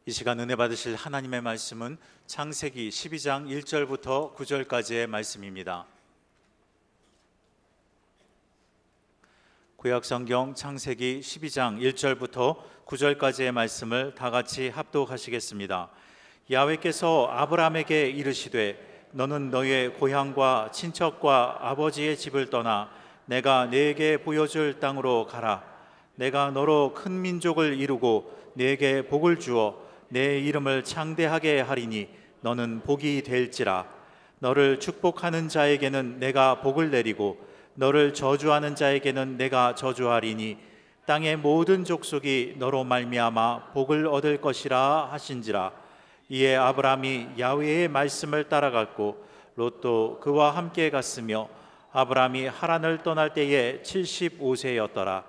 이 시간 은혜 받으실 하나님의 말씀은 창세기 12장 1절부터 9절까지의 말씀입니다. 구약성경 창세기 12장 1절부터 9절까지의 말씀을 다 같이 합독하시겠습니다. 야훼께서 아브라함에게 이르시되 너는 너의 고향과 친척과 아버지의 집을 떠나 내가 네게 보여줄 땅으로 가라. 내가 너로 큰 민족을 이루고 네게 복을 주어 내 이름을 창대하게 하리니 너는 복이 될지라. 너를 축복하는 자에게는 내가 복을 내리고 너를 저주하는 자에게는 내가 저주하리니 땅의 모든 족속이 너로 말미암아 복을 얻을 것이라 하신지라. 이에 아브라함이 야훼의 말씀을 따라갔고 롯도 그와 함께 갔으며 아브라함이 하란을 떠날 때에 75세였더라.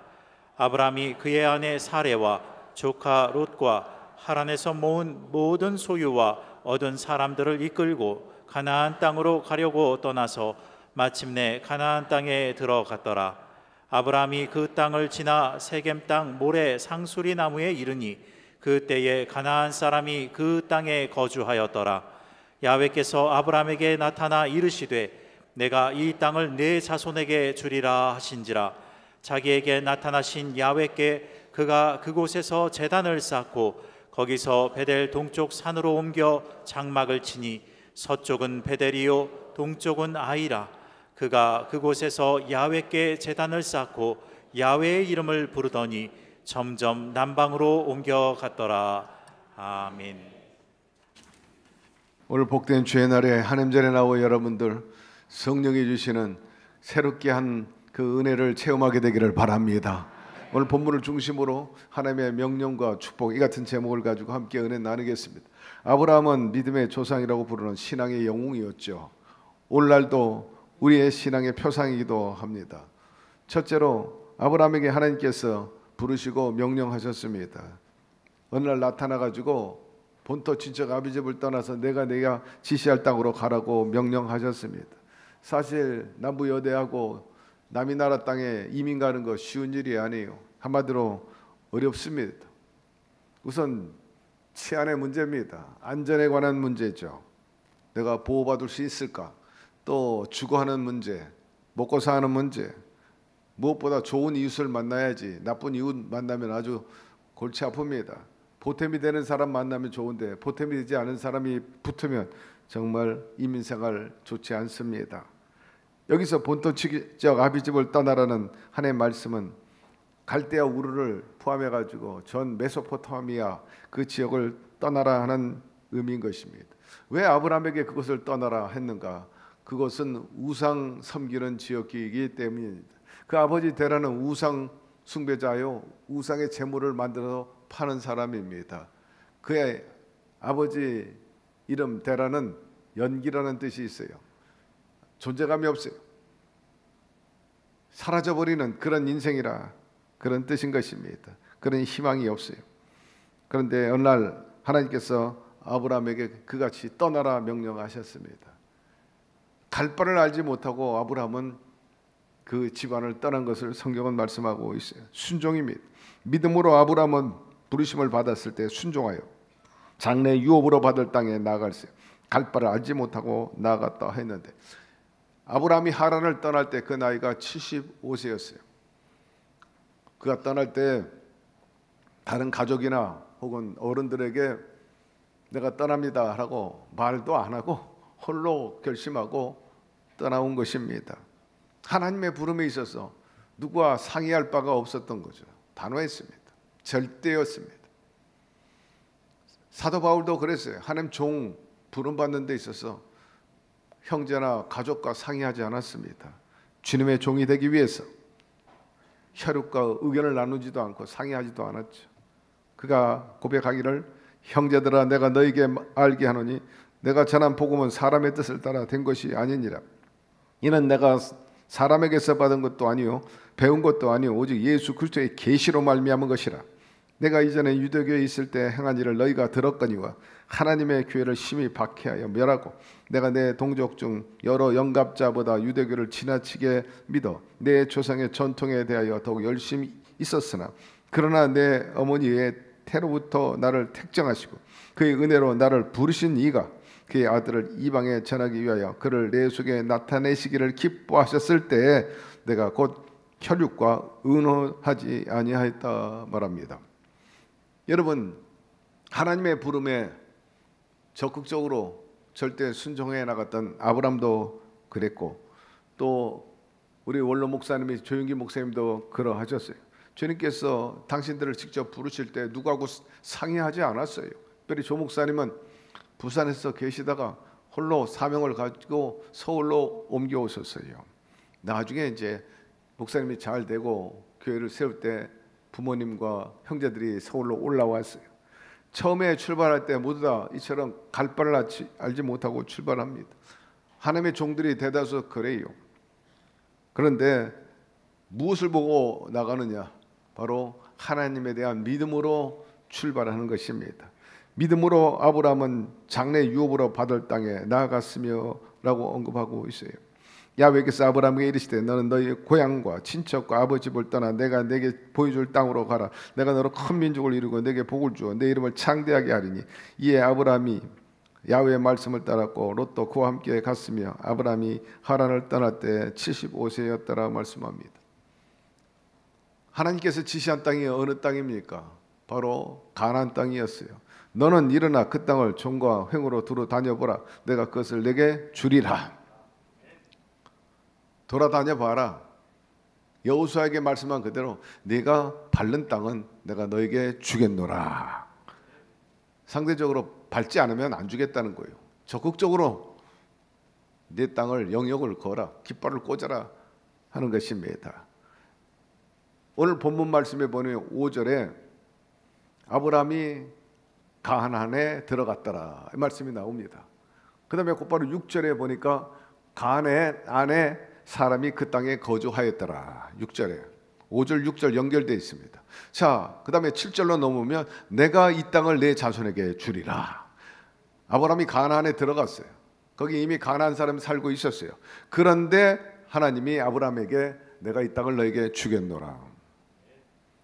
아브라함이 그의 아내 사레와 조카 롯과 하란에서 모은 모든 소유와 얻은 사람들을 이끌고 가나안 땅으로 가려고 떠나서 마침내 가나안 땅에 들어갔더라. 아브라함이 그 땅을 지나 세겜 땅 모래 상수리 나무에 이르니 그때에 가나안 사람이 그 땅에 거주하였더라. 야훼께서 아브라함에게 나타나 이르시되 내가 이 땅을 네 자손에게 주리라 하신지라. 자기에게 나타나신 야훼께 그가 그곳에서 제단을 쌓고 거기서 베델 동쪽 산으로 옮겨 장막을 치니 서쪽은 베델이요 동쪽은 아이라. 그가 그곳에서 야훼께 제단을 쌓고 야훼의 이름을 부르더니 점점 남방으로 옮겨갔더라. 아멘. 오늘 복된 주의 날에 하나님 전에 나와 여러분들 성령이 주시는 새롭게 한 그 은혜를 체험하게 되기를 바랍니다. 오늘 본문을 중심으로 하나님의 명령과 축복, 이 같은 제목을 가지고 함께 은혜 나누겠습니다. 아브라함은 믿음의 조상이라고 부르는 신앙의 영웅이었죠. 오늘날도 우리의 신앙의 표상이기도 합니다. 첫째로 아브라함에게 하나님께서 부르시고 명령하셨습니다. 어느 날 나타나가지고 본토 친척 아비집을 떠나서 내가 지시할 땅으로 가라고 명령하셨습니다. 사실 남부 여대하고 남이 나라 땅에 이민 가는 거 쉬운 일이 아니에요. 한마디로 어렵습니다. 우선 치안의 문제입니다. 안전에 관한 문제죠. 내가 보호받을 수 있을까? 또 주거하는 문제, 먹고 사는 문제, 무엇보다 좋은 이웃을 만나야지. 나쁜 이웃 만나면 아주 골치 아픕니다. 보탬이 되는 사람 만나면 좋은데 보탬이 되지 않은 사람이 붙으면 정말 이민생활 좋지 않습니다. 여기서 본토 친척 아비집을 떠나라는 하나님의 말씀은 갈대아 우르를 포함해가지고 전 메소포타미아 그 지역을 떠나라 하는 의미인 것입니다. 왜 아브라함에게 그것을 떠나라 했는가? 그것은 우상 섬기는 지역이기 때문입니다. 그 아버지 데라는 우상 숭배자요, 우상의 제물을 만들어 파는 사람입니다. 그의 아버지 이름 데라는 연기라는 뜻이 있어요. 존재감이 없어요. 사라져버리는 그런 인생이라 그런 뜻인 것입니다. 그런 희망이 없어요. 그런데 어느 날 하나님께서 아브라함에게 그같이 떠나라 명령하셨습니다. 갈 바를 알지 못하고 아브라함은 그 집안을 떠난 것을 성경은 말씀하고 있어요. 순종입니다. 믿음으로 아브라함은 부르심을 받았을 때 순종하여 장래 유업으로 받을 땅에 나아갈세. 갈 바를 알지 못하고 나아갔다 했는데 아브라함이 하란을 떠날 때 그 나이가 75세였어요. 그가 떠날 때 다른 가족이나 혹은 어른들에게 내가 떠납니다 하라고 말도 안 하고 홀로 결심하고 떠나온 것입니다. 하나님의 부름에 있어서 누구와 상의할 바가 없었던 거죠. 단호했습니다. 절대였습니다. 사도 바울도 그랬어요. 하나님 종 부름받는 데 있어서 형제나 가족과 상의하지 않았습니다. 주님의 종이 되기 위해서 혈육과 의견을 나누지도 않고 상의하지도 않았죠. 그가 고백하기를 형제들아 내가 너에게 알게 하노니 내가 전한 복음은 사람의 뜻을 따라 된 것이 아니니라. 이는 내가 사람에게서 받은 것도 아니요 배운 것도 아니요 오직 예수 그리스도의 계시로 말미암은 것이라. 내가 이전에 유대교에 있을 때 행한 일을 너희가 들었거니와 하나님의 교회를 심히 박해하여 멸하고 내가 내 동족 중 여러 영갑자보다 유대교를 지나치게 믿어 내 조상의 전통에 대하여 더욱 열심히 있었으나 그러나 내 어머니의 태로부터 나를 택정하시고 그의 은혜로 나를 부르신 이가 그의 아들을 이방에 전하기 위하여 그를 내 속에 나타내시기를 기뻐하셨을 때에 내가 곧 혈육과 의논하지 아니하였다 말합니다. 여러분, 하나님의 부름에 적극적으로 절대 순종해 나갔던 아브람도 그랬고, 또 우리 원로 목사님이 조윤기 목사님도 그러하셨어요. 주님께서 당신들을 직접 부르실 때 누구하고 상의하지 않았어요. 특별히 조 목사님은 부산에서 계시다가 홀로 사명을 가지고 서울로 옮겨오셨어요. 나중에 이제 목사님이 잘 되고 교회를 세울 때 부모님과 형제들이 서울로 올라왔어요. 처음에 출발할 때 모두 다 이처럼 갈 바를 알지 못하고 출발합니다. 하나님의 종들이 대다수 그래요. 그런데 무엇을 보고 나가느냐? 바로 하나님에 대한 믿음으로 출발하는 것입니다. 믿음으로 아브라함은 장래 유업으로 받을 땅에 나아갔으며 라고 언급하고 있어요. 야훼께서 아브라함에게 이르시되 너는 너희 고향과 친척과 아버지 집을 떠나 내가 내게 보여줄 땅으로 가라. 내가 너로 큰 민족을 이루고 내게 복을 주어 내 이름을 창대하게 하리니. 이에 아브라함이 야훼의 말씀을 따랐고 롯도 그와 함께 갔으며 아브라함이 하란을 떠날 때 75세였더라 말씀합니다. 하나님께서 지시한 땅이 어느 땅입니까? 바로 가나안 땅이었어요. 너는 일어나 그 땅을 종과 횡으로 두루 다녀보라. 내가 그것을 내게 주리라. 돌아다녀 봐라. 여호수아에게 말씀한 그대로 네가 밟는 땅은 내가 너에게 주겠노라. 상대적으로 밟지 않으면 안 주겠다는 거예요. 적극적으로 내 땅을 영역을 걸어 깃발을 꽂아라 하는 것입니다. 오늘 본문 말씀에 보면 5절에 아브라함이 가나안에 들어갔더라 이 말씀이 나옵니다. 그 다음에 곧바로 6절에 보니까 가나안에 사람이 그 땅에 거주하였더라. 6절에 5절 6절 연결되어 있습니다. 자, 그 다음에 7절로 넘으면 내가 이 땅을 내 자손에게 주리라. 아브라함이 가나안에 들어갔어요. 거기 이미 가나안 사람이 살고 있었어요. 그런데 하나님이 아브라함에게 내가 이 땅을 너에게 주겠노라.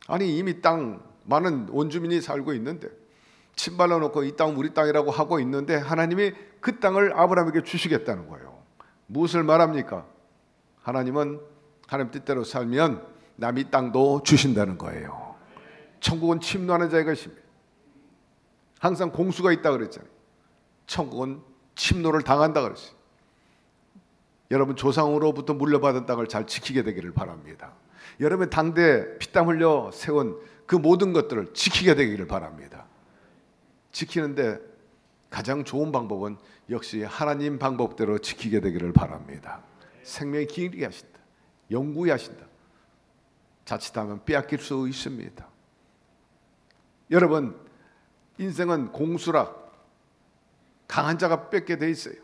아니 이미 땅 많은 원주민이 살고 있는데 침발라 놓고 이 땅 우리 땅이라고 하고 있는데 하나님이 그 땅을 아브라함에게 주시겠다는 거예요. 무엇을 말합니까? 하나님은 하나님 뜻대로 살면 남이 땅도 주신다는 거예요. 천국은 침노하는 자의 것입니다. 항상 공수가 있다 그랬잖아요. 천국은 침노를 당한다 그랬어요. 여러분 조상으로부터 물려받은 땅을 잘 지키게 되기를 바랍니다. 여러분 당대 피땀 흘려 세운 그 모든 것들을 지키게 되기를 바랍니다. 지키는데 가장 좋은 방법은 역시 하나님 방법대로 지키게 되기를 바랍니다. 생명이 길게 하신다. 영구히 하신다. 자칫하면 빼앗길 수 있습니다. 여러분 인생은 공수라 강한 자가 뺏게 돼 있어요.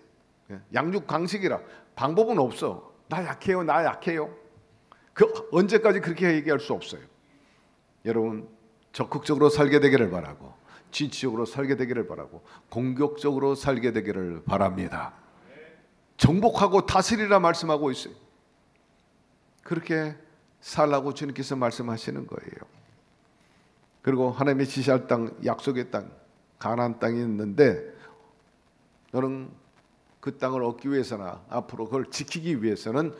양육 강식이라 방법은 없어. 나 약해요. 나 약해요. 그 언제까지 그렇게 얘기할 수 없어요. 여러분 적극적으로 살게 되기를 바라고 진취적으로 살게 되기를 바라고 공격적으로 살게 되기를 바랍니다. 정복하고 다스리라 말씀하고 있어요. 그렇게 살라고 주님께서 말씀하시는 거예요. 그리고 하나님의 지시할 땅, 약속의 땅, 가나안 땅이 있는데 너는 그 땅을 얻기 위해서나 앞으로 그걸 지키기 위해서는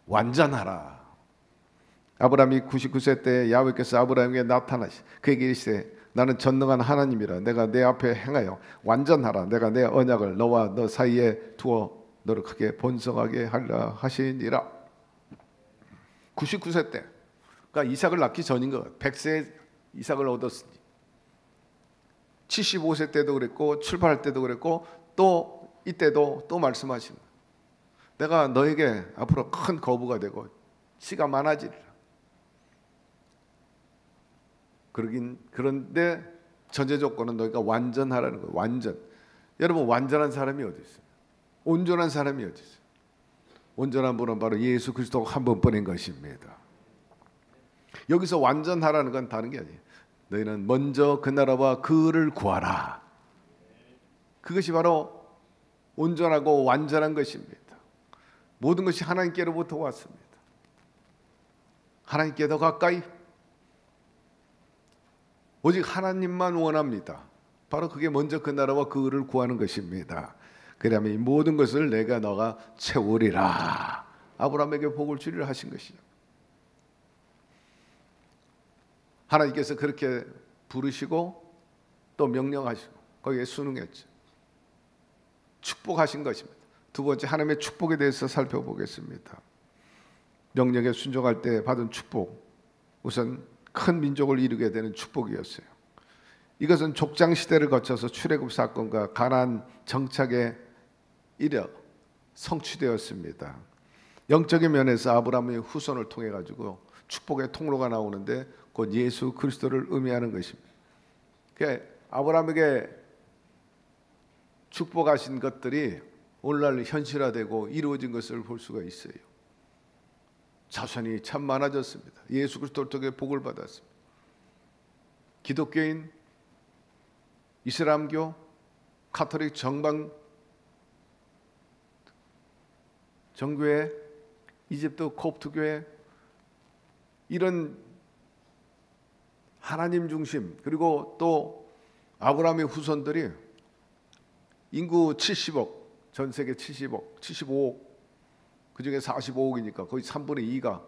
완전하라. 아브라함이 99세 때 야훼께서 아브라함에게 나타나시 그에게 이르시되 나는 전능한 하나님이라. 내가 내 앞에 행하여 완전하라. 내가 내 언약을 너와 너 사이에 두어 너를 크게 번성하게 하리라 하시니라. 99세 때, 그러니까 이삭을 낳기 전인 것. 100세에 이삭을 얻었으니 75세 때도 그랬고 출발할 때도 그랬고 또 이때도 또 말씀하십니다. 내가 너에게 앞으로 큰 거부가 되고 씨가 많아지리라. 그런데 전제 조건은 너희가 완전하라는 거예요. 완전. 여러분 완전한 사람이 어디 있어요? 온전한 사람이 어디 있어요? 온전한 분은 바로 예수 그리스도 한 번뿐인 것입니다. 여기서 완전하라는 건 다른 게 아니에요. 너희는 먼저 그 나라와 그를 구하라. 그것이 바로 온전하고 완전한 것입니다. 모든 것이 하나님께로부터 왔습니다. 하나님께 더 가까이 오직 하나님만 원합니다. 바로 그게 먼저 그 나라와 그 의를 구하는 것입니다. 그러면 이 모든 것을 내가 너가 채우리라. 아브라함에게 복을 주리라 하신 것이죠. 하나님께서 그렇게 부르시고 또 명령하시고 거기에 순응했죠. 축복하신 것입니다. 두 번째, 하나님의 축복에 대해서 살펴보겠습니다. 명령에 순종할 때 받은 축복, 우선 큰 민족을 이루게 되는 축복이었어요. 이것은 족장 시대를 거쳐서 출애굽 사건과 가나안 정착에 이르 성취되었습니다. 영적인 면에서 아브라함의 후손을 통해 가지고 축복의 통로가 나오는데 곧 예수 그리스도를 의미하는 것입니다. 그러니까 아브라함에게 축복하신 것들이 오늘날 현실화되고 이루어진 것을 볼 수가 있어요. 자손이 참 많아졌습니다. 예수 그리스도를 통해 복을 받았습니다. 기독교인, 이슬람교, 카톨릭 정방 정교회, 이집트 콥트교회, 이런 하나님 중심, 그리고 또 아브라함의 후손들이 인구 70억, 전 세계 70억, 75억, 그중에 45억이니까 거의 3분의 2가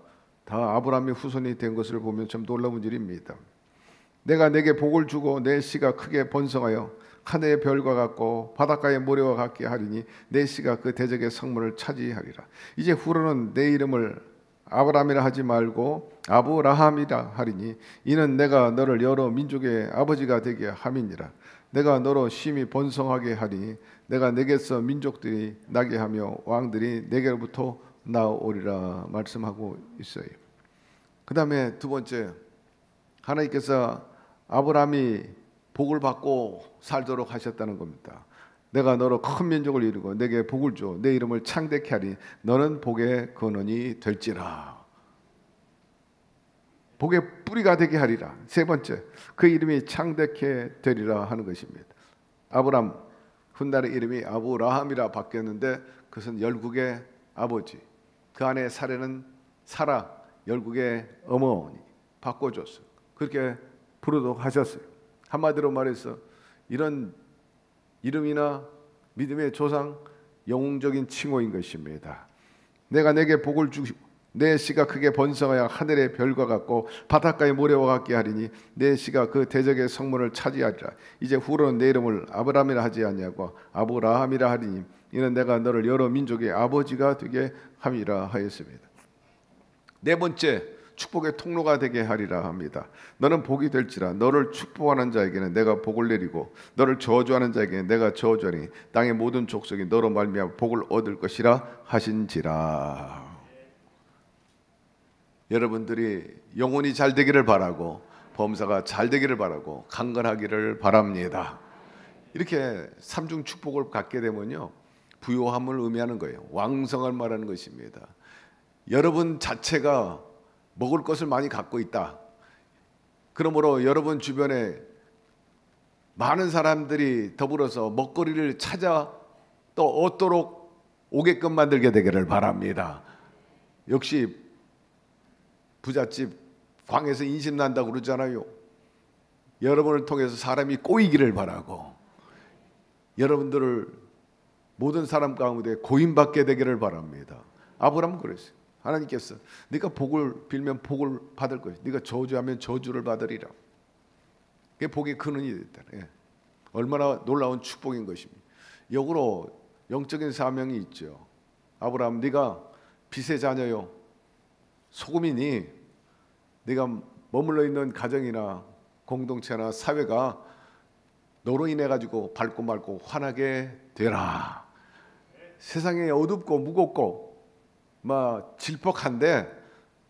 다 아브라함의 후손이 된 것을 보면 참 놀라운 일입니다. 내가 내게 복을 주고 내 씨가 크게 번성하여 하늘의 별과 같고 바닷가의 모래와 같게 하리니 내 씨가 그 대적의 성문을 차지하리라. 이제 후로는 내 이름을 아브라함이라 하지 말고 아브라함이라 하리니 이는 내가 너를 여러 민족의 아버지가 되게 함이니라. 내가 너로 심히 번성하게 하리니 내가 내게서 민족들이 나게 하며 왕들이 내게로부터 나오리라 말씀하고 있어요. 그 다음에 두 번째, 하나님께서 아브라함이 복을 받고 살도록 하셨다는 겁니다. 내가 너로 큰 민족을 이루고 내게 복을 줘 내 이름을 창대케 하리 너는 복의 근원이 될지라. 복의 뿌리가 되게 하리라. 세 번째, 그 이름이 창대케 되리라 하는 것입니다. 아브람 훗날의 이름이 아브라함이라 바뀌었는데 그것은 열국의 아버지, 그 안에 사례는 사라, 열국의 어머니 바꿔줬어요. 그렇게 부르도록 하셨어요. 한마디로 말해서 이런 이름이나 믿음의 조상, 영웅적인 칭호인 것입니다. 내가 내게 복을 주시고 내 씨가 크게 번성하여 하늘의 별과 같고 바닷가의 모래와 같게 하리니 내 씨가 그 대적의 성문을 차지하리라. 이제 후로는 내 이름을 아브라함이라 하지 아니하고 아브라함이라 하리니 이는 내가 너를 여러 민족의 아버지가 되게 함이라 하였습니다. 네 번째, 축복의 통로가 되게 하리라 합니다. 너는 복이 될지라. 너를 축복하는 자에게는 내가 복을 내리고 너를 저주하는 자에게는 내가 저주하니 땅의 모든 족속이 너로 말미암아 복을 얻을 것이라 하신지라. 여러분들이 영혼이 잘 되기를 바라고 범사가 잘 되기를 바라고 강건하기를 바랍니다. 이렇게 삼중 축복을 갖게 되면요, 부요함을 의미하는 거예요. 왕성을 말하는 것입니다. 여러분 자체가 먹을 것을 많이 갖고 있다. 그러므로 여러분 주변에 많은 사람들이 더불어서 먹거리를 찾아 또 얻도록 오게끔 만들게 되기를 바랍니다. 역시 부잣집 광에서 인심 난다고 그러잖아요. 여러분을 통해서 사람이 꼬이기를 바라고 여러분들을 모든 사람 가운데 고임받게 되기를 바랍니다. 아브라함은 그랬어요. 하나님께서 네가 복을 빌면 복을 받을 것이다. 네가 저주하면 저주를 받으리라. 그게 복의 근원이 됐다. 예. 얼마나 놀라운 축복인 것입니다. 역으로 영적인 사명이 있죠. 아브라함, 네가 빛의 자녀요, 소금이니 네가 머물러 있는 가정이나 공동체나 사회가 너로 인해 가지고 밝고 맑고 환하게 되라. 세상에 어둡고 무겁고 막 질퍽한데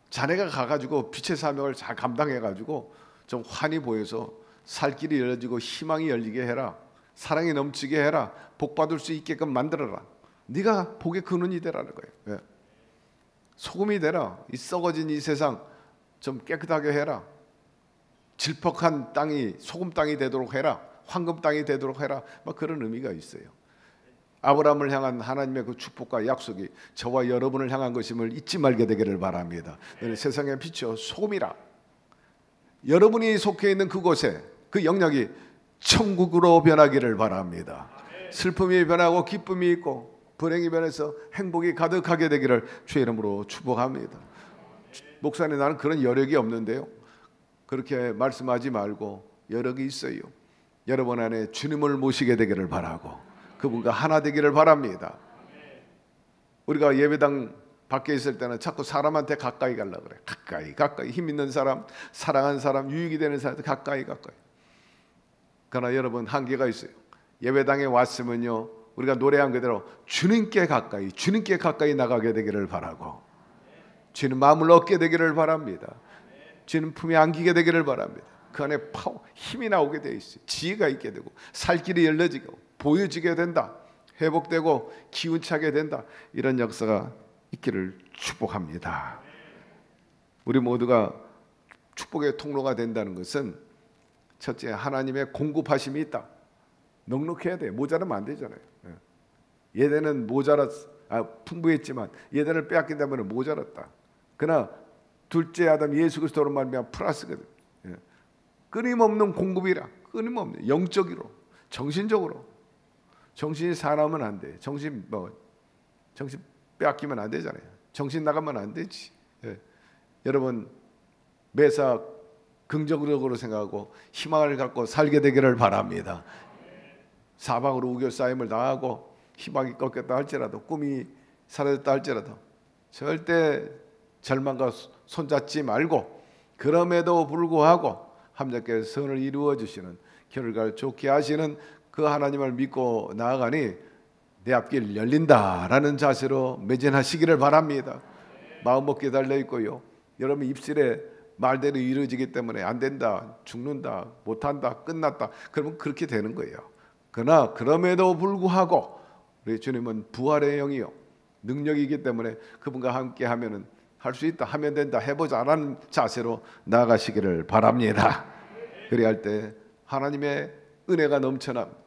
자네가 가가지고 빛의 사명을 잘 감당해가지고 좀 환히 보여서 살 길이 열려지고 희망이 열리게 해라. 사랑이 넘치게 해라. 복 받을 수 있게끔 만들어라. 네가 복의 근원이 되라는 거예요. 예. 소금이 되라. 이 썩어진 이 세상 좀 깨끗하게 해라. 질퍽한 땅이 소금 땅이 되도록 해라. 황금 땅이 되도록 해라. 막 그런 의미가 있어요. 아브라함을 향한 하나님의 그 축복과 약속이 저와 여러분을 향한 것임을 잊지 말게 되기를 바랍니다. 너는 세상의 빛이요 소금이라. 여러분이 속해 있는 그곳에 그 영역이 천국으로 변하기를 바랍니다. 슬픔이 변하고 기쁨이 있고 불행이 변해서 행복이 가득하게 되기를 주의 이름으로 축복합니다. 목사님, 나는 그런 여력이 없는데요. 그렇게 말씀하지 말고 여력이 있어요. 여러분 안에 주님을 모시게 되기를 바라고 그분과 하나 되기를 바랍니다. 우리가 예배당 밖에 있을 때는 자꾸 사람한테 가까이 가려고 그래. 가까이 힘 있는 사람, 사랑하는 사람, 유익이 되는 사람한테 가까이. 그러나 여러분, 한계가 있어요. 예배당에 왔으면요, 우리가 노래한 그대로 주님께 가까이 나가게 되기를 바라고 주님 마음을 얻게 되기를 바랍니다. 주님 품에 안기게 되기를 바랍니다. 그 안에 힘이 나오게 돼 있어요. 지혜가 있게 되고 살 길이 열려지고 보여지게 된다. 회복되고 기운차게 된다. 이런 역사가 있기를 축복합니다. 우리 모두가 축복의 통로가 된다는 것은 첫째, 하나님의 공급하심이 있다. 넉넉해야 돼. 모자라면 안 되잖아요. 예대는 풍부했지만 예대를 빼앗긴다면 모자랐다. 그러나 둘째 아담 예수 그리스도로 말미암아 플러스거든. 끊임없는 공급이라. 끊임없는 영적으로, 정신적으로. 정신이 사나우면 안 돼. 정신 빼앗기면 안 되잖아요. 정신 나가면 안 되지. 여러분, 매사 긍정적으로 생각하고 희망을 갖고 살게 되기를 바랍니다. 사방으로 우겨싸임을 당하고 희망이 꺾였다 할지라도, 꿈이 사라졌다 할지라도 절대 절망과 손잡지 말고, 그럼에도 불구하고 하나님께 선을 이루어 주시는, 결과를 좋게 하시는 그 하나님을 믿고 나아가니 내 앞길 열린다라는 자세로 매진하시기를 바랍니다. 마음 먹기에 달려 있고요. 여러분 입술에 말대로 이루어지기 때문에 안 된다, 죽는다, 못한다, 끝났다, 그러면 그렇게 되는 거예요. 그러나 그럼에도 불구하고 우리 주님은 부활의 영이요 능력이기 때문에 그분과 함께 하면은 할 수 있다, 하면 된다, 해보자라는 자세로 나아가시기를 바랍니다. 그래야 할 때 하나님의 은혜가 넘쳐납니다.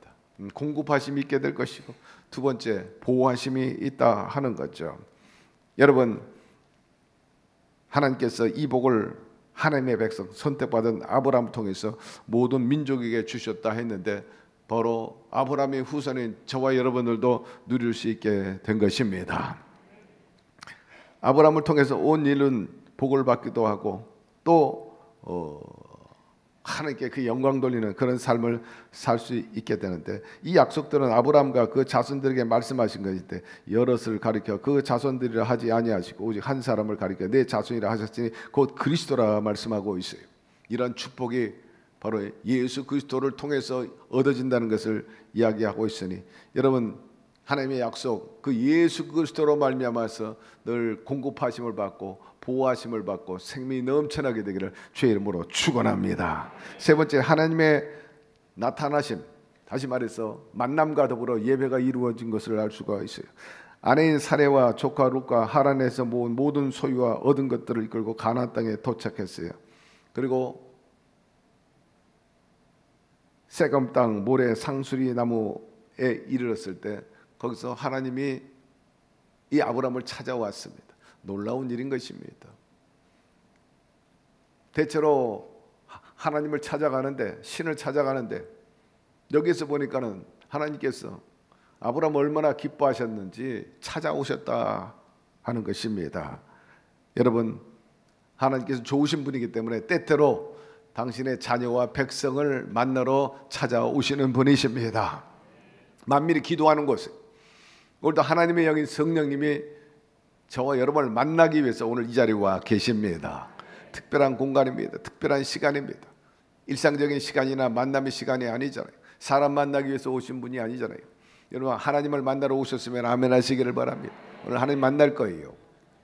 공급하심이 있게 될 것이고, 두 번째, 보호하심이 있다 하는 거죠. 여러분, 하나님께서 이 복을 하나님의 백성, 선택받은 아브라함을 통해서 모든 민족에게 주셨다 했는데, 바로 아브라함의 후손인 저와 여러분들도 누릴 수 있게 된 것입니다. 아브라함을 통해서 온 인류는 복을 받기도 하고 또 하나님께 그 영광 돌리는 그런 삶을 살 수 있게 되는데, 이 약속들은 아브라함과 그 자손들에게 말씀하신 것일 여럿을 가리켜 그 자손들이라 하지 아니하시고 오직 한 사람을 가리켜 내 자손이라 하셨으니 곧 그리스도라 말씀하고 있어요. 이런 축복이 바로 예수 그리스도를 통해서 얻어진다는 것을 이야기하고 있으니, 여러분, 하나님의 약속, 그 예수 그리스도로 말미암아서 늘 공급하심을 받고 보호하심을 받고 생명이 넘쳐나게 되기를 주의 이름으로 축원합니다. 세 번째, 하나님의 나타나심, 다시 말해서 만남과 더불어 예배가 이루어진 것을 알 수가 있어요. 아내인 사레와 조카 룻과 하란에서 모은 모든 소유와 얻은 것들을 이끌고 가나안 땅에 도착했어요. 그리고 세겜 땅 모래 상수리 나무에 이르렀을 때 거기서 하나님이 이 아브라함을 찾아왔습니다. 놀라운 일인 것입니다. 대체로 하나님을 찾아가는데, 신을 찾아가는데, 여기서 보니까는 하나님께서 아브라함 얼마나 기뻐하셨는지 찾아오셨다 하는 것입니다. 여러분, 하나님께서 좋으신 분이기 때문에 때때로 당신의 자녀와 백성을 만나러 찾아오시는 분이십니다. 만밀히 기도하는 곳에 오늘도 하나님의 영인 성령님이 저와 여러분을 만나기 위해서 오늘 이 자리에 와 계십니다. 특별한 공간입니다. 특별한 시간입니다. 일상적인 시간이나 만남의 시간이 아니잖아요. 사람 만나기 위해서 오신 분이 아니잖아요. 여러분, 하나님을 만나러 오셨으면 아멘 하시기를 바랍니다. 오늘 하나님 만날 거예요.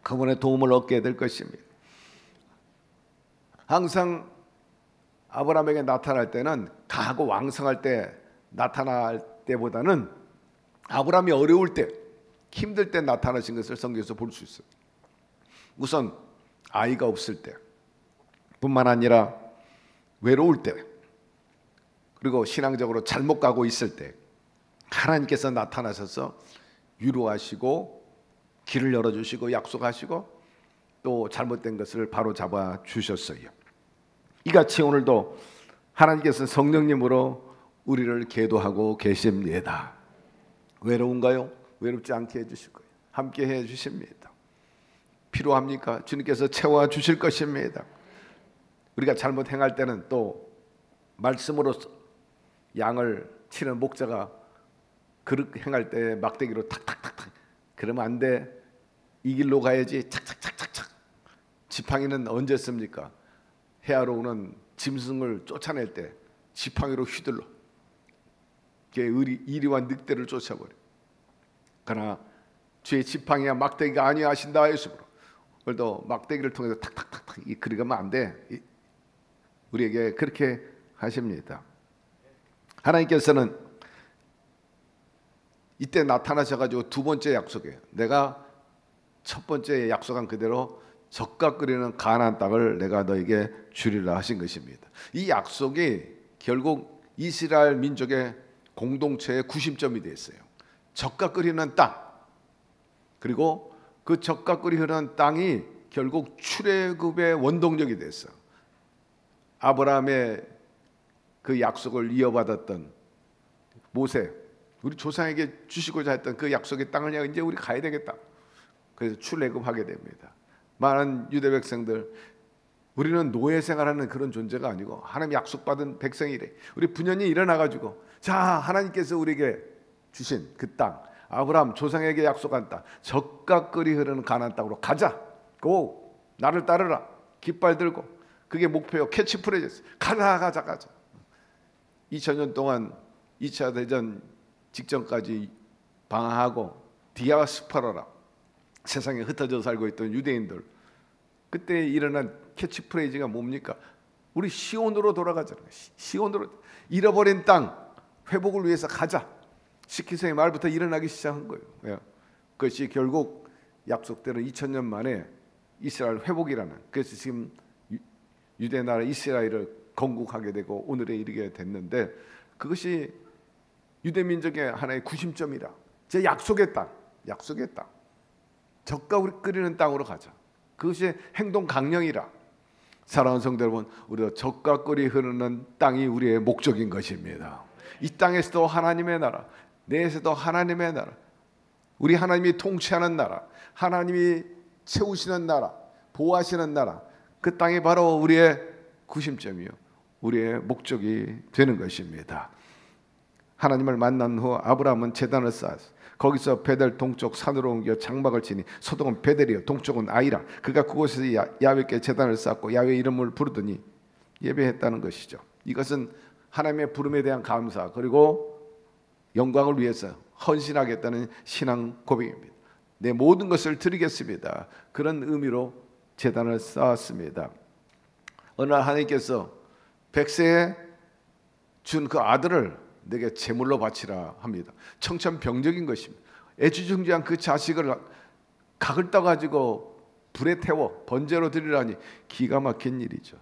그분의 도움을 얻게 될 것입니다. 항상 아브라함에게 나타날 때는 강하고 왕성할 때 나타날 때보다는 아브라함이 어려울 때, 힘들 때 나타나신 것을 성경에서 볼 수 있어요. 우선 아이가 없을 때 뿐만 아니라 외로울 때, 그리고 신앙적으로 잘못 가고 있을 때 하나님께서 나타나셔서 위로하시고 길을 열어주시고 약속하시고 또 잘못된 것을 바로 잡아 주셨어요. 이같이 오늘도 하나님께서 성령님으로 우리를 계도하고 계십니다. 외로운가요? 외롭지 않게 해주실 거예요. 함께 해주십니다. 필요합니까? 주님께서 채워주실 것입니다. 우리가 잘못 행할 때는 또 말씀으로 양을 치는 목자가 그릇 행할 때 막대기로 탁탁탁탁, 그러면 안 돼. 이 길로 가야지. 착착착착착. 지팡이는 언제 씁니까? 해하러 오는 짐승을 쫓아낼 때 지팡이로 휘둘러 이리와 늑대를 쫓아버려. 그러나 주의 지팡이야 막대기가 아니야 하신다 예수로. 오늘도 막대기를 통해서 탁탁탁탁 그러가면 안 돼. 우리에게 그렇게 하십니다. 하나님께서는 이때 나타나셔가지고 두 번째 약속이에요. 내가 첫 번째 약속한 그대로 젓가 끓이는 가나안 땅을 내가 너에게 주리라 하신 것입니다. 이 약속이 결국 이스라엘 민족의 공동체의 구심점이 됐어요. 젓가 끓이는 땅, 그리고 그 젓가 끓이는 땅이 결국 출애굽의 원동력이 됐어요. 아브라함의 그 약속을 이어받았던 모세, 우리 조상에게 주시고자 했던 그 약속의 땅을 향해 이제 우리 가야 되겠다. 그래서 출애굽하게 됩니다. 많은 유대 백성들, 우리는 노예 생활하는 그런 존재가 아니고 하나님 약속받은 백성이래. 우리 분연히 일어나가지고 자, 하나님께서 우리에게 주신 그 땅, 아브라함 조상에게 약속한 땅, 젓가 끓이 흐르는 가나안 땅으로 가자. 고 나를 따르라. 깃발 들고. 그게 목표요. 캐치프레이즈. 가자. 2000년 동안 2차 대전 직전까지 방황하고 디아스포라라, 세상에 흩어져 살고 있던 유대인들, 그때 일어난 캐치프레이즈가 뭡니까? 우리 시온으로 돌아가자는 거예요. 시온으로. 잃어버린 땅 회복을 위해서 가자. 시키세의 말부터 일어나기 시작한 거예요. 그것이 결국 약속대로 2000년 만에 이스라엘 회복이라는, 그래서 지금 유대 나라 이스라엘을 건국하게 되고 오늘에 이르게 됐는데, 그것이 유대 민족의 하나의 구심점이라. 제 약속의 땅, 젓가 끓이는 땅으로 가자. 그것이 행동 강령이라. 사랑하는 성도 여러분, 우리가 젓가 끓이 흐르는 땅이 우리의 목적인 것입니다. 이 땅에서도 하나님의 나라, 내에서도 하나님의 나라, 우리 하나님이 통치하는 나라, 하나님이 채우시는 나라, 보호하시는 나라, 그 땅이 바로 우리의 구심점이요, 우리의 목적이 되는 것입니다. 하나님을 만난 후 아브라함은 제단을 쌓았어요. 거기서 베델 동쪽 산으로 옮겨 장막을 치니 서동은 베델이요 동쪽은 아이라. 그가 그곳에서 야훼께 제단을 쌓고 야훼 이름을 부르더니 예배했다는 것이죠. 이것은 하나님의 부름에 대한 감사, 그리고 영광을 위해서 헌신하겠다는 신앙 고백입니다. 내 모든 것을 드리겠습니다. 그런 의미로 제단을 쌓았습니다. 어느 날 하나님께서 백세에 준 그 아들을 내게 제물로 바치라 합니다. 청천벽력인 것입니다. 애지중지한 그 자식을 각을 떠가지고 불에 태워 번제로 드리라니 기가 막힌 일이죠.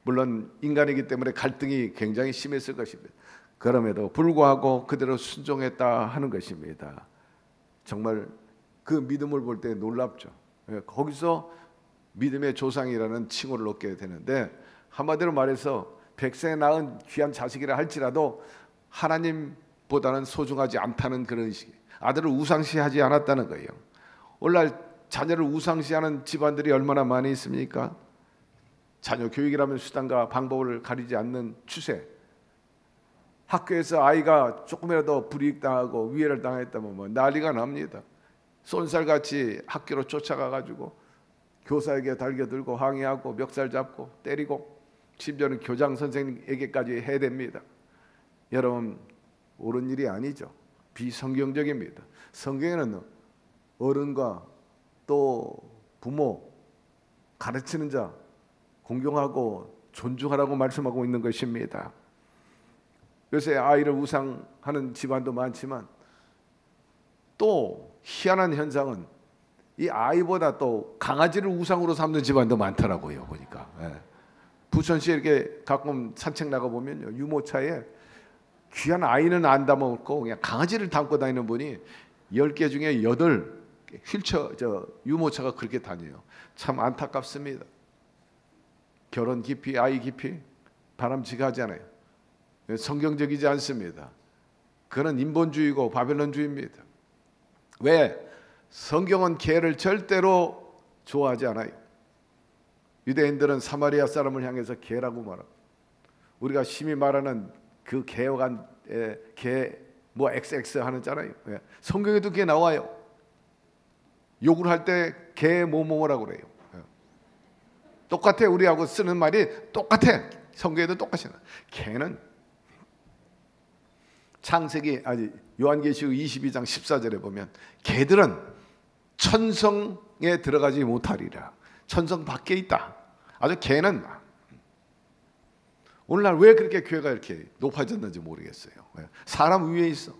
물론 인간이기 때문에 갈등이 굉장히 심했을 것입니다. 그럼에도 불구하고 그대로 순종했다 하는 것입니다. 정말 그 믿음을 볼 때 놀랍죠. 거기서 믿음의 조상이라는 칭호를 얻게 되는데, 한마디로 말해서 백세에 낳은 귀한 자식이라 할지라도 하나님보다는 소중하지 않다는 그런 의식, 아들을 우상시하지 않았다는 거예요. 오늘날 자녀를 우상시하는 집안들이 얼마나 많이 있습니까? 자녀 교육이라면 수단과 방법을 가리지 않는 추세. 학교에서 아이가 조금이라도 불이익당하고 위해를 당했다면 뭐 난리가 납니다. 쏜살같이 학교로 쫓아가가지고 교사에게 달겨들고 항의하고 멱살 잡고 때리고, 심지어는 교장 선생님에게까지 해댑니다. 여러분, 옳은 일이 아니죠. 비성경적입니다. 성경에는 어른과 또 부모, 가르치는 자 공경하고 존중하라고 말씀하고 있는 것입니다. 요새 아이를 우상하는 집안도 많지만 또 희한한 현상은 이 아이보다 또 강아지를 우상으로 삼는 집안도 많더라고요. 보니까 부천시에 이렇게 가끔 산책 나가 보면요, 유모차에 귀한 아이는 안 담아먹고 그냥 강아지를 담고 다니는 분이 10개 중에 8 휠체어 유모차가 그렇게 다녀요. 참 안타깝습니다. 결혼 기피, 아이 기피, 바람직하지 않아요. 성경적이지 않습니다. 그는 인본주의고 바벨론주의입니다. 왜? 성경은 개를 절대로 좋아하지 않아요. 유대인들은 사마리아 사람을 향해서 개라고 말합니다. 우리가 심히 말하는 그 개와 개뭐 XX 하는잖아요. 성경에도 그게 나와요. 욕을 할 때 개 뭐뭐라고 그래요. 똑같아. 우리하고 쓰는 말이 똑같아. 성경에도 똑같이 나. 개는 창세기 요한계시록 22장 14절에 보면 개들은 천성에 들어가지 못하리라. 천성 밖에 있다. 아주 개는 오늘날 왜 그렇게 교회가 이렇게 높아졌는지 모르겠어요. 사람 위에 있어.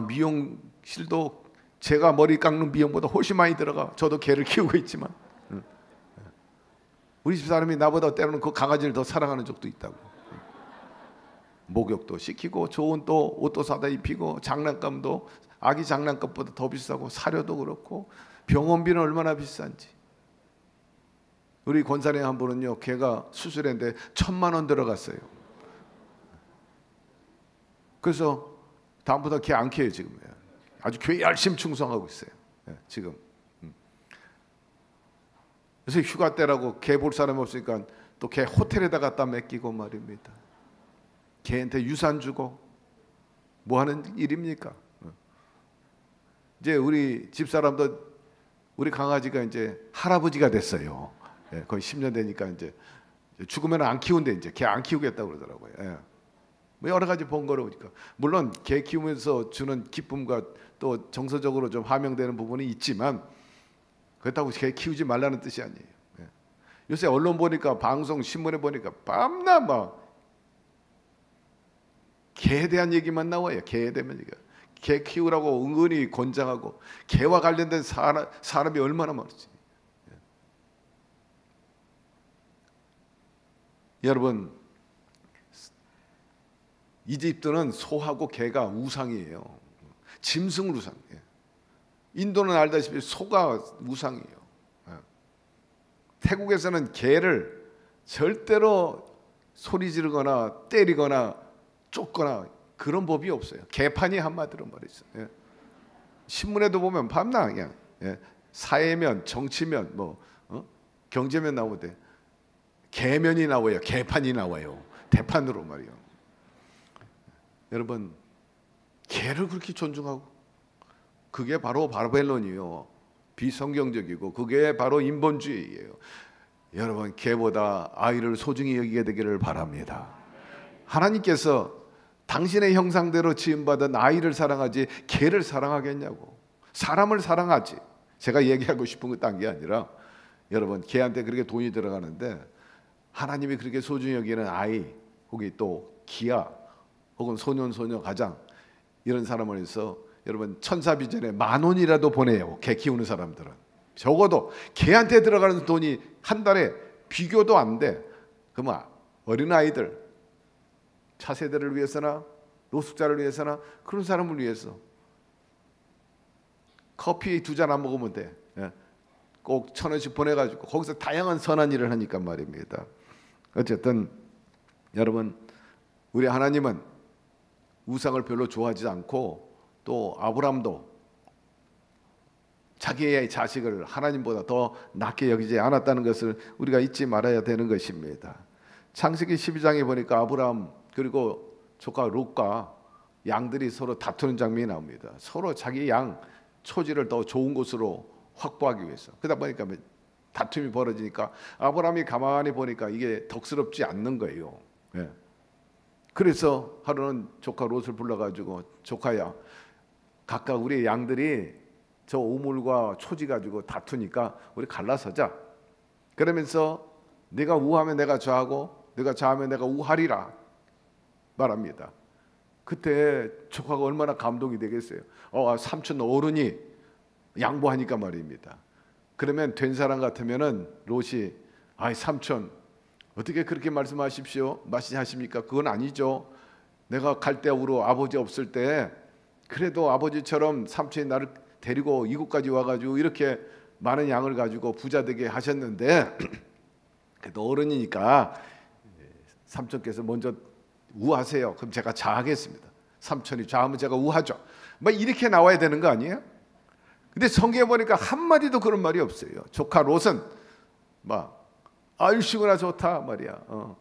미용실도 제가 머리 깎는 비용보다 훨씬 많이 들어가. 저도 개를 키우고 있지만 우리 집 사람이 나보다 때로는 그 강아지를 더 사랑하는 적도 있다고. 목욕도 시키고 좋은 또 옷도 사다 입히고 장난감도 아기 장난감보다 더 비싸고 사료도 그렇고 병원비는 얼마나 비싼지. 우리 권사님 한 분은요, 걔가 수술했는데 1,000만 원 들어갔어요. 그래서 다음부터 걔 안 키워요. 지금 아주 교회 열심히 충성하고 있어요. 지금. 그래서 휴가 때라고 개 볼 사람 없으니까 또 걔 호텔에다 갖다 맡기고 말입니다. 걔한테 유산 주고 뭐 하는 일입니까? 이제 우리 집사람도 우리 강아지가 이제 할아버지가 됐어요. 거의 10년 되니까 이제 죽으면 안 키운대. 이제 걔 안 키우겠다고 그러더라고요. 뭐 여러 가지 번거로우니까. 물론 개 키우면서 주는 기쁨과 또 정서적으로 좀 함양되는 부분이 있지만 그렇다고 개 키우지 말라는 뜻이 아니에요. 요새 언론 보니까 방송 신문에 보니까 밤낮 막 개에 대한 얘기만 나와요. 개에 대한 얘기가. 개 키우라고 은근히 권장하고 개와 관련된 사람이 얼마나 많지. 여러분, 이집트는 소하고 개가 우상이에요. 짐승 우상. 인도는 알다시피 소가 우상이에요. 태국에서는 개를 절대로 소리 지르거나 때리거나 쫓거나 그런 법이 없어요. 개판이 한마디로 말이죠. 신문에도 보면 밤낮 그냥 사회면, 정치면, 경제면 나오는데 개면이 나와요. 개판이 나와요. 대판으로 말이요. 여러분, 개를 그렇게 존중하고 그게 바로 바벨론이요. 비성경적이고 그게 바로 인본주의예요. 여러분, 개보다 아이를 소중히 여기게 되기를 바랍니다. 하나님께서 당신의 형상대로 지음받은 아이를 사랑하지 개를 사랑하겠냐고. 사람을 사랑하지. 제가 얘기하고 싶은 거 딴 게 아니라 여러분, 개한테 그렇게 돈이 들어가는데 하나님이 그렇게 소중히 여기는 아이, 혹은 또 기아, 혹은 소년, 소녀, 가장 이런 사람을 해서 여러분 천사 비전에 10,000원이라도 보내요. 개 키우는 사람들은 적어도 개한테 들어가는 돈이 한 달에 비교도 안 돼. 그러면 어린 아이들, 차세대를 위해서나 노숙자를 위해서나 그런 사람을 위해서 커피 2잔 안 먹으면 돼. 꼭 1,000원씩 보내가지고 거기서 다양한 선한 일을 하니까 말입니다. 어쨌든 여러분, 우리 하나님은 우상을 별로 좋아하지 않고 또 아브람도 자기의 자식을 하나님보다 더 낫게 여기지 않았다는 것을 우리가 잊지 말아야 되는 것입니다. 창세기 12장에 보니까 아브람 그리고 조카 롯과 양들이 서로 다투는 장면이 나옵니다. 서로 자기 양 초지를 더 좋은 곳으로 확보하기 위해서. 그러다 보니까 다툼이 벌어지니까 아브람이 가만히 보니까 이게 덕스럽지 않는 거예요. 그래서 하루는 조카 롯을 불러가지고 조카야, 각각 우리 양들이 저 우물과 초지 가지고 다투니까 우리 갈라서자. 그러면서 네가 우하면 내가 좌하고 네가 좌하면 내가 우하리라 말합니다. 그때 조카가 얼마나 감동이 되겠어요. 삼촌 어른이 양보하니까 말입니다. 그러면 된 사람 같으면은 롯이 삼촌 어떻게 그렇게 말씀하십니까? 그건 아니죠. 내가 갈대우로 아버지 없을 때 그래도 아버지처럼 삼촌이 나를 데리고 이곳까지 와가지고 이렇게 많은 양을 가지고 부자 되게 하셨는데 그래도 어른이니까 삼촌께서 먼저 우하세요. 그럼 제가 좌하겠습니다. 삼촌이 좌하면 제가 우하죠. 막 이렇게 나와야 되는 거 아니에요? 근데 성경에 보니까 한마디도 그런 말이 없어요. 조카 롯은 막 아유시구나 좋다 말이야.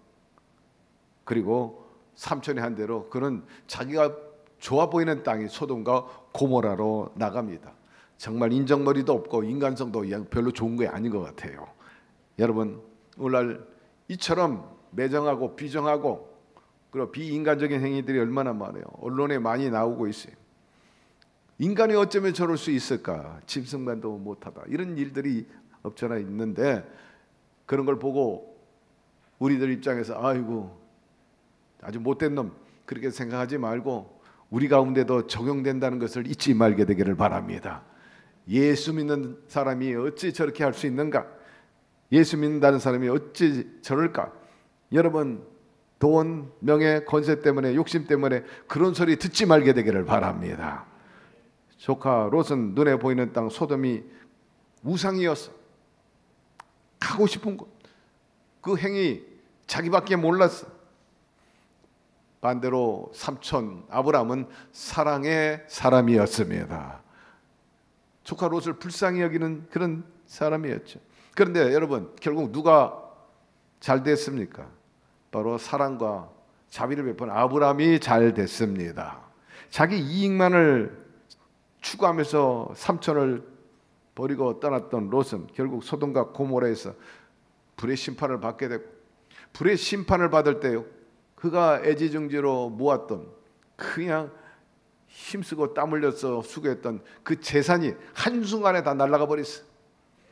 그리고 삼촌이 한 대로 그는 자기가 좋아 보이는 땅이 소돔과 고모라로 나갑니다. 정말 인정머리도 없고 인간성도 별로 좋은 게 아닌 것 같아요. 여러분 오늘날 이처럼 매정하고 비정하고 그리고 비인간적인 행위들이 얼마나 많아요. 언론에 많이 나오고 있어요. 인간이 어쩌면 저럴 수 있을까? 짐승만도 못하다. 이런 일들이 없잖아 있는데 그런 걸 보고 우리들 입장에서 아이고 아주 못된 놈 그렇게 생각하지 말고 우리 가운데도 적용된다는 것을 잊지 말게 되기를 바랍니다. 예수 믿는 사람이 어찌 저렇게 할 수 있는가? 예수 믿는다는 사람이 어찌 저럴까? 여러분 돈, 명예, 권세 때문에 욕심 때문에 그런 소리 듣지 말게 되기를 바랍니다. 조카 롯은 눈에 보이는 땅 소돔이 우상이었어. 가고 싶은 곳. 그 행위 자기밖에 몰랐어. 반대로 삼촌 아브라함은 사랑의 사람이었습니다. 조카 롯을 불쌍히 여기는 그런 사람이었죠. 그런데 여러분 결국 누가 잘 됐습니까? 바로 사랑과 자비를 베푼 아브라함이 잘 됐습니다. 자기 이익만을 추구하면서 삼촌을 버리고 떠났던 롯은 결국 소돔과 고모라에서 불의 심판을 받게 되고 불의 심판을 받을 때 그가 애지중지로 모았던 그냥 힘쓰고 땀 흘려서 수고했던 그 재산이 한순간에 다 날아가 버렸어.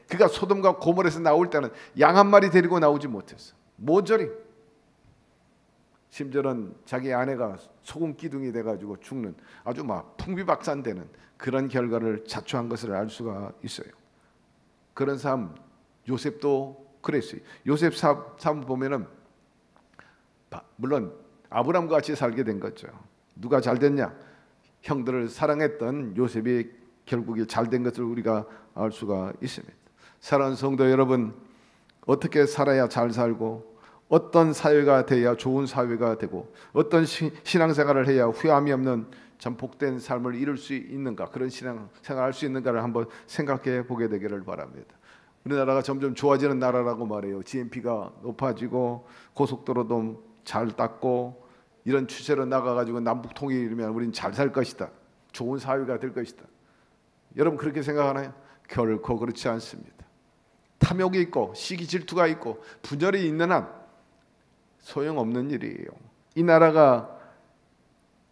그가 소돔과 고모라에서 나올 때는 양 한 마리 데리고 나오지 못했어. 모조리. 심지어는 자기 아내가 소금 기둥이 돼가지고 죽는 아주 막 풍비박산되는 그런 결과를 자초한 것을 알 수가 있어요. 그런 삶 요셉도 그랬어요. 요셉 삶 보면은 물론 아브람과 같이 살게 된 거죠. 누가 잘 됐냐? 형들을 사랑했던 요셉이 결국에 잘 된 것을 우리가 알 수가 있습니다. 사랑하는 성도 여러분, 어떻게 살아야 잘 살고 어떤 사회가 돼야 좋은 사회가 되고 어떤 신앙생활을 해야 후회함이 없는 참 복된 삶을 이룰 수 있는가, 그런 신앙생활을 할 수 있는가를 한번 생각해 보게 되기를 바랍니다. 우리나라가 점점 좋아지는 나라라고 말해요. GNP가 높아지고 고속도로도 잘 닦고 이런 추세로 나가가지고 남북 통일이면 우리는 잘 살 것이다, 좋은 사회가 될 것이다. 여러분 그렇게 생각하나요? 결코 그렇지 않습니다. 탐욕이 있고 시기 질투가 있고 분열이 있는 한 소용없는 일이에요. 이 나라가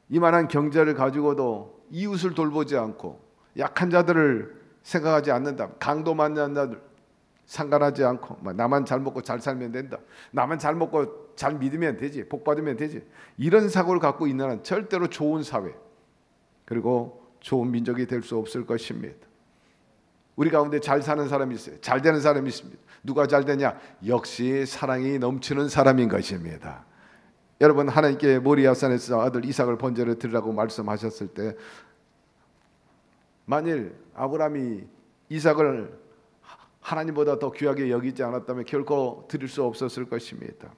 이만한 경제를 가지고도 이웃을 돌보지 않고 약한 자들을 생각하지 않는다, 강도 만난 자들 상관하지 않고 나만 잘 먹고 잘 살면 된다, 나만 잘 먹고 잘 믿으면 되지, 복 받으면 되지, 이런 사고를 갖고 있는 한 절대로 좋은 사회 그리고 좋은 민족이 될 수 없을 것입니다. 우리 가운데 잘 사는 사람이 있어요. 잘 되는 사람이 있습니다. 누가 잘 되냐? 역시 사랑이 넘치는 사람인 것입니다. 여러분 하나님께 모리아산에서 아들 이삭을 번제를 드리라고 말씀하셨을 때 만일 아브라함이 이삭을 하나님보다 더 귀하게 여기지 않았다면 결코 드릴 수 없었을 것입니다.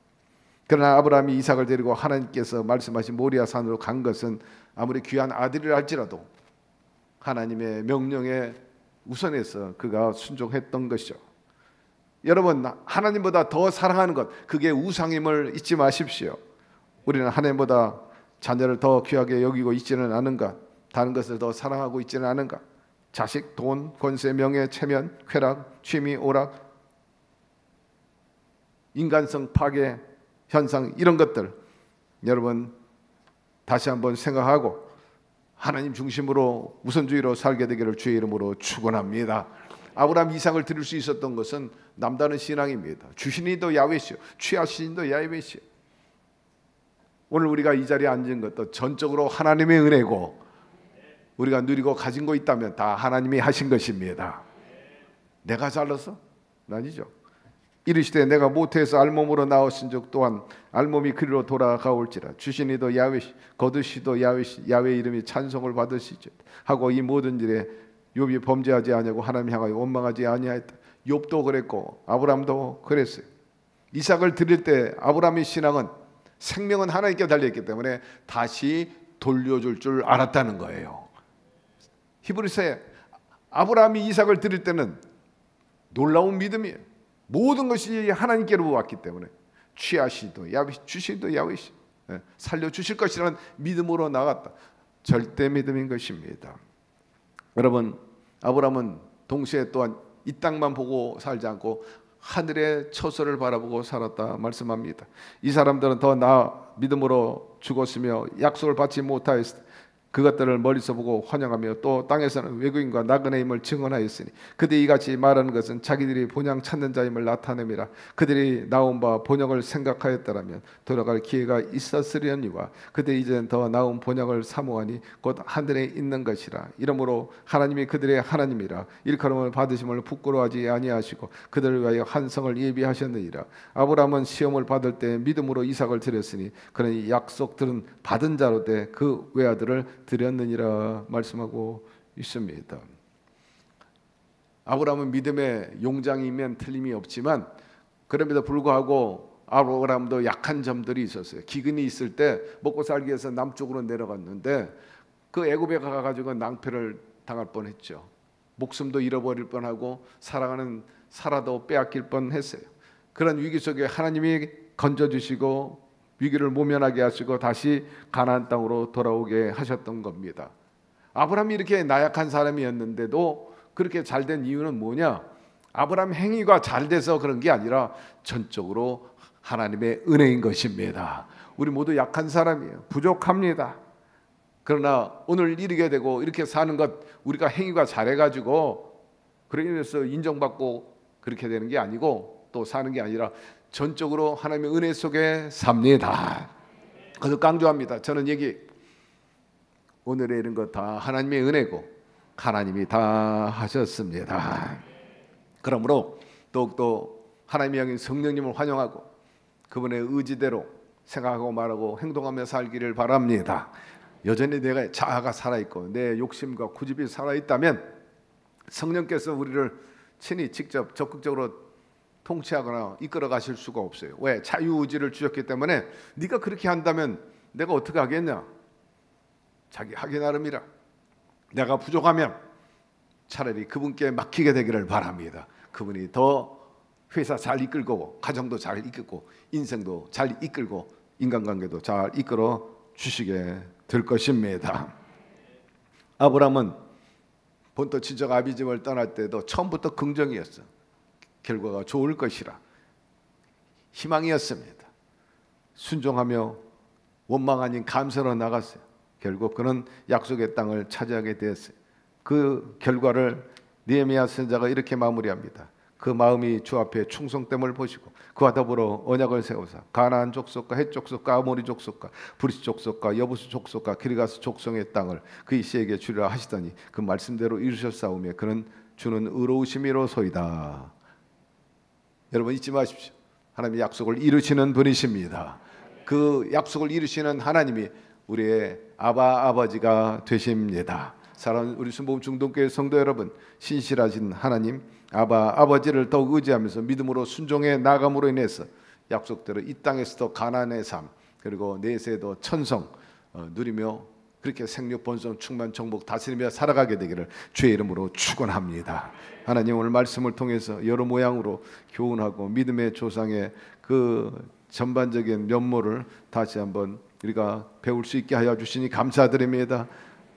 그러나 아브라함이 이삭을 데리고 하나님께서 말씀하신 모리아산으로 간 것은 아무리 귀한 아들이라 할지라도 하나님의 명령에 우선해서 그가 순종했던 것이죠. 여러분 하나님보다 더 사랑하는 것, 그게 우상임을 잊지 마십시오. 우리는 하나님보다 자녀를 더 귀하게 여기고 있지는 않은가? 다른 것을 더 사랑하고 있지는 않은가? 자식, 돈, 권세, 명예, 체면, 쾌락, 취미, 오락, 인간성 파괴 현상, 이런 것들 여러분 다시 한번 생각하고 하나님 중심으로 우선주의로 살게 되기를 주의 이름으로 축원합니다. 아브라함 이삭을 드릴 수 있었던 것은 남다른 신앙입니다. 주신이도 야훼시오, 취하신이도 야훼시오. 오늘 우리가 이 자리에 앉은 것도 전적으로 하나님의 은혜고 우리가 누리고 가진 거 있다면 다 하나님이 하신 것입니다. 내가 잘났어? 아니죠. 이르시되 내가 모태에서 알몸으로 나오신즉 또한 알몸이 그리로 돌아가올지라. 주신이도 야훼시, 거두시도 야훼시, 야훼 이름이 찬송을 받으시죠 하고 이 모든 일에 욥이 범죄하지 아니하고 하나님 향하여 원망하지 아니하였다. 욥도 그랬고 아브라함도 그랬어요. 이삭을 드릴 때 아브라함의 신앙은 생명은 하나님께 달려있기 때문에 다시 돌려줄 줄 알았다는 거예요. 히브리서에 아브라함이 이삭을 드릴 때는 놀라운 믿음이에요. 모든 것이 하나님께로 왔기 때문에 취하시도 야위시 주시도 야위시 살려주실 것이라는 믿음으로 나갔다. 절대 믿음인 것입니다. 여러분, 아브라함은 동시에 또한 이 땅만 보고 살지 않고 하늘의 처소를 바라보고 살았다 말씀합니다. 이 사람들은 더 나아 믿음으로 죽었으며 약속을 받지 못하였으니 그것들을 멀리서 보고 환영하며 또 땅에서는 외국인과 나그네 임을 증언하였으니 그들이 이같이 말하는 것은 자기들이 본향 찾는 자임을 나타내미라. 그들이 나온 바 본향을 생각하였더라면 돌아갈 기회가 있었으려니와 그들이 이제는 더 나은 본향을 사모하니 곧 하늘에 있는 것이라. 이러므로 하나님이 그들의 하나님이라 일컬음을 받으심을 부끄러워하지 아니하시고 그들을 위하여 한 성을 예비하셨느니라. 아브라함은 시험을 받을 때 믿음으로 이삭을 드렸으니 그러니 약속들은 받은 자로 돼 그 외아들을 드렸느니라 말씀하고 있습니다. 아브라함은 믿음의 용장이면 틀림이 없지만 그럼에도 불구하고 아브라함도 약한 점들이 있었어요. 기근이 있을 때 먹고 살기 위해서 남쪽으로 내려갔는데 그 애굽에 가가지고 낭패를 당할 뻔했죠. 목숨도 잃어버릴 뻔하고 사랑하는 사라도 빼앗길 뻔했어요. 그런 위기 속에 하나님이 건져주시고 위기를 모면하게 하시고 다시 가나안 땅으로 돌아오게 하셨던 겁니다. 아브라함이 이렇게 나약한 사람이었는데도 그렇게 잘된 이유는 뭐냐? 아브라함 행위가 잘 돼서 그런 게 아니라 전적으로 하나님의 은혜인 것입니다. 우리 모두 약한 사람이에요. 부족합니다. 그러나 오늘 이르게 되고 이렇게 사는 것 우리가 행위가 잘해가지고 그래서 인정받고 그렇게 되는 게 아니고 또 사는 게 아니라 전적으로 하나님의 은혜 속에 삽니다. 그래서 강조합니다. 저는 여기 오늘의 이런 것 다 하나님의 은혜고 하나님이 다 하셨습니다. 그러므로 더욱더 하나님의 영인 성령님을 환영하고 그분의 의지대로 생각하고 말하고 행동하며 살기를 바랍니다. 여전히 내가 자아가 살아있고 내 욕심과 고집이 살아있다면 성령께서 우리를 친히 직접 적극적으로 통치하거나 이끌어 가실 수가 없어요. 왜? 자유의지를 주셨기 때문에 네가 그렇게 한다면 내가 어떻게 하겠냐? 자기 하기 나름이라. 내가 부족하면 차라리 그분께 맡기게 되기를 바랍니다. 그분이 더 회사 잘 이끌고 가정도 잘 이끌고 인생도 잘 이끌고 인간관계도 잘 이끌어 주시게 될 것입니다. 아브라함은 본토 친척 아비 집을 떠날 때도 처음부터 긍정이었어. 결과가 좋을 것이라 희망이었습니다. 순종하며 원망 아닌 감사로 나갔어요. 결국 그는 약속의 땅을 차지하게 되었어요. 그 결과를 느헤미야 선지자가 이렇게 마무리합니다. 그 마음이 주 앞에 충성됨을 보시고 그와 더불어 언약을 세우사 가나안 족속과 헷 족속과 아모리 족속과 브리스 족속과 여부수 족속과 기르가스 족속의 땅을 그의 씨에게 주리라 하시더니 그 말씀대로 이루셨사오며 그는 주는 의로우심이로소이다. 여러분 잊지 마십시오. 하나님이 약속을 이루시는 분이십니다. 그 약속을 이루시는 하나님이 우리의 아버지가 되십니다. 사랑하는 우리 순복음 중동교회 성도 여러분, 신실하신 하나님 아버지를 더욱 의지하면서 믿음으로 순종해 나감으로 인해서 약속대로 이 땅에서도 가나안의 삶 그리고 내세도 천성 누리며 그렇게 생육 번성 충만 정복 다스리며 살아가게 되기를 주의 이름으로 축원합니다. 하나님 오늘 말씀을 통해서 여러 모양으로 교훈하고 믿음의 조상의 그 전반적인 면모를 다시 한번 우리가 배울 수 있게 하여 주시니 감사드립니다.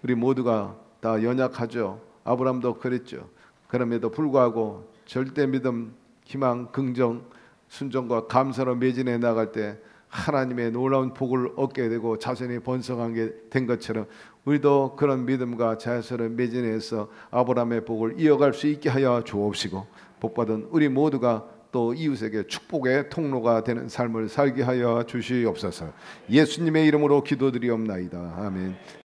우리 모두가 다 연약하죠. 아브라함도 그랬죠. 그럼에도 불구하고 절대 믿음, 희망, 긍정, 순종과 감사로 매진해 나갈 때 하나님의 놀라운 복을 얻게 되고 자손이 번성하게 된 것처럼 우리도 그런 믿음과 자손을 매진해서 아브라함의 복을 이어갈 수 있게 하여 주옵시고 복받은 우리 모두가 또 이웃에게 축복의 통로가 되는 삶을 살게 하여 주시옵소서. 예수님의 이름으로 기도드리옵나이다. 아멘.